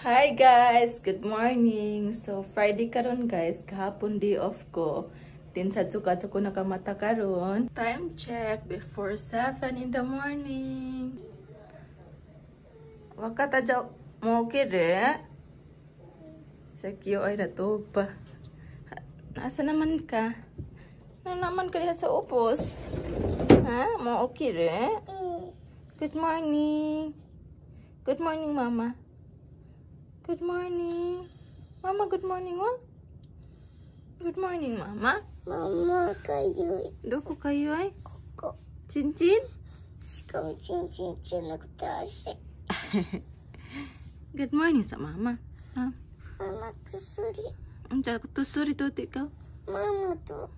Hi guys! Good morning! So, Friday karon guys. Kahapon day off ko. Din sa sukat ko nakamata karon. Time check before 7 in the morning. Wakata ja mo kire? Sakyo ay natog pa. Nasa naman ka? Naman ka diha sa upos? Ha? Mo okay re? Good morning. Good morning, mama. Good morning. Mama, good morning, what? Good morning, Mama. Mama kayo. Doko kayo ay? Koko. Cincin? しかもチンチンじゃなくて足。 Good morning sa Mama. Ha? ママ薬。 Ang tusuri to ikaw? ママとっ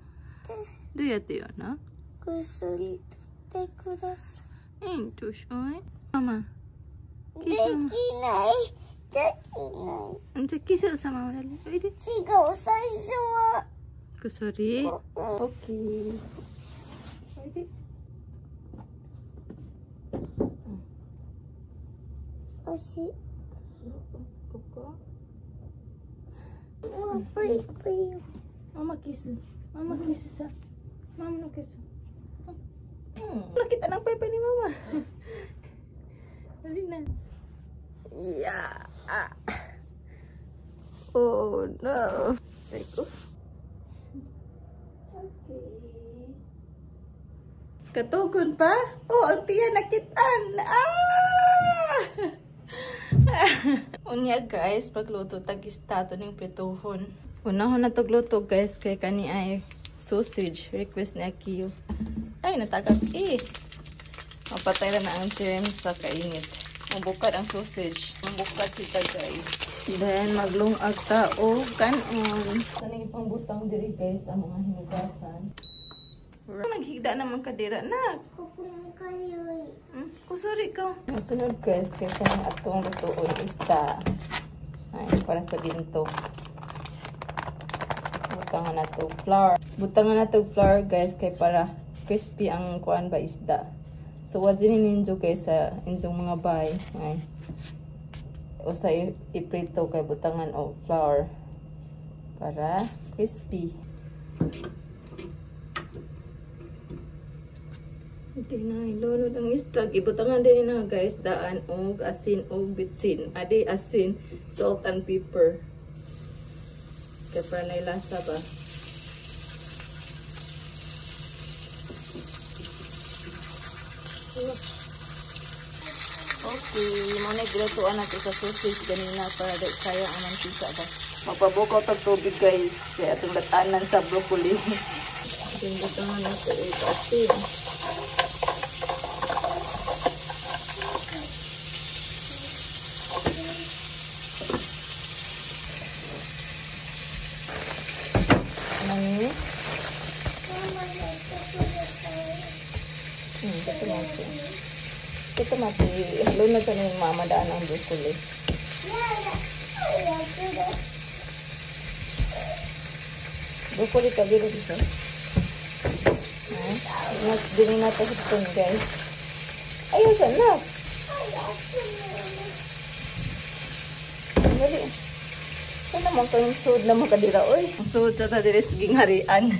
て Do you have to yun, no? 薬取ってください。 Ain't too sure. Mama. できない。できない。 Ang kiss sa Mama dali. Pwede. 違う、最初は。 Kusuri. うん。 Okay. Pwede. Asi. Koko. Mama, pray, pray. Mama kiss. Mama kiss sa. Mama no kiss. Nakita ng pepe ni Mama. Dali na. Yeah. Oh no. Okay. Katugon pa? Oh, ang tiyan nakitaan. Unya guys, pagluto tag-istato ng prituhon. Unahon na tagluto guys kay kani ay sausage. Request ni Akiyo. Ay, natagak mapatay na ang shrimp sa kainit. Mabukad ang sausage. Mabukad sita guys. Then, maglungag ta o kanon. Sanang ipang butang diri guys ang mga hinugasan. Naghigda naman kadira na. Kupong kayo. Kusuri ka. Masunod guys, kaya kanang atong lutuon isda. Ay, para sa binto. Butangan na to flour. Butangan na to flour guys, kay para crispy ang kuan ba isda. So, wadzinin ninyo guys sa inyong mga bay. Ay. O sa iprito kay butangan o flour. Para crispy. Ito na, ilunod ang isda. Ibutangan din na guys, daan og asin og bitsin. Adi asin, salt and pepper. Kaya para nailasa ba? Okay, muna gilutuan natin sa sausage ganina para dahil sayang ang mantika ba. Magpabukaw tag tubig guys. Kaya itong latanan sa broccoli. Butangan natin ito asin. Ito mati, halo na ka ng mama daan ang broccoli. Broccoli ka dito dito. Dini na ito hipon guys. Ayun sa na. Dali. Saan naman kayong sud na makadira? Uy, sud sa tadiri siging harian.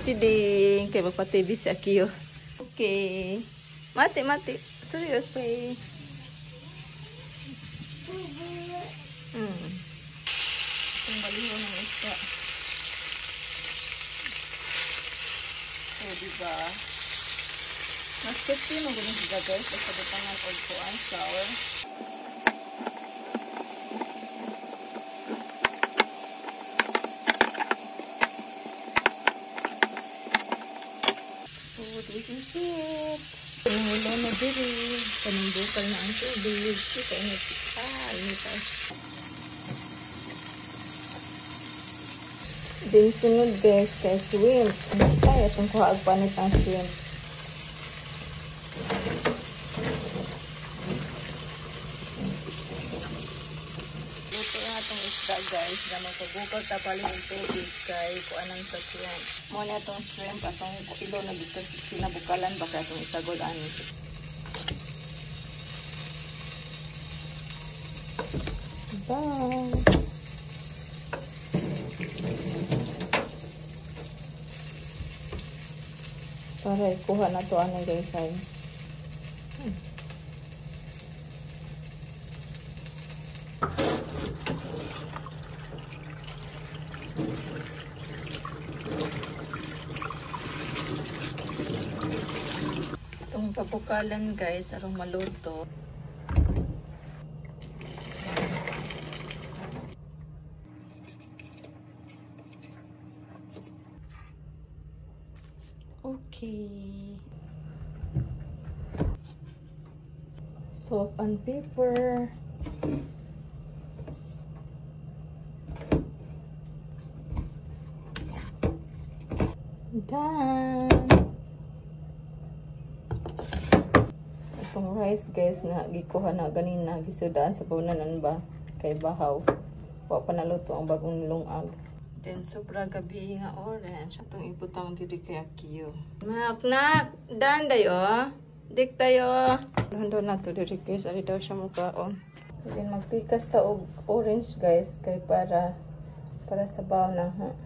Si Ding, kay magpa-TV si Akiyo. Okay. Mati. Serious pa eh. Itong baliho ng isda. So, diba? Mas crispy mo ganun siya guys. Basta butangan o kuan flour. So, this is it. Pangulo na diri. Panambukal na ang tubig. Kita init. Init ay. Din sunod guys kay shrimp. Kaya itong kuhaag panit ang shrimp. Luto na itong isda guys. Na magpabukal tapalin yung tubig kay kuanang sa shrimp. Muna itong shrimp atong ilo na dito sinabukalan baka itong isagol ani. Bye! Para ikuha na to ano guys ay. Itong pabukalan guys arong maluto. Okay. Salt and pepper. Done. Itong rice guys nga gikuha na ganina gisudaan sa punanan ba kay bahaw. Wa pa naluto ang bagong nilungag. Then, sobra gabi nga orange. Itong iputang diri kay Akiyo. Nak! Dan dayo! Dik tayo! Doon na to diri guys. Ari daw siya mukaon. Then, magpikas ta og orange guys. Kay para sa baon na ha.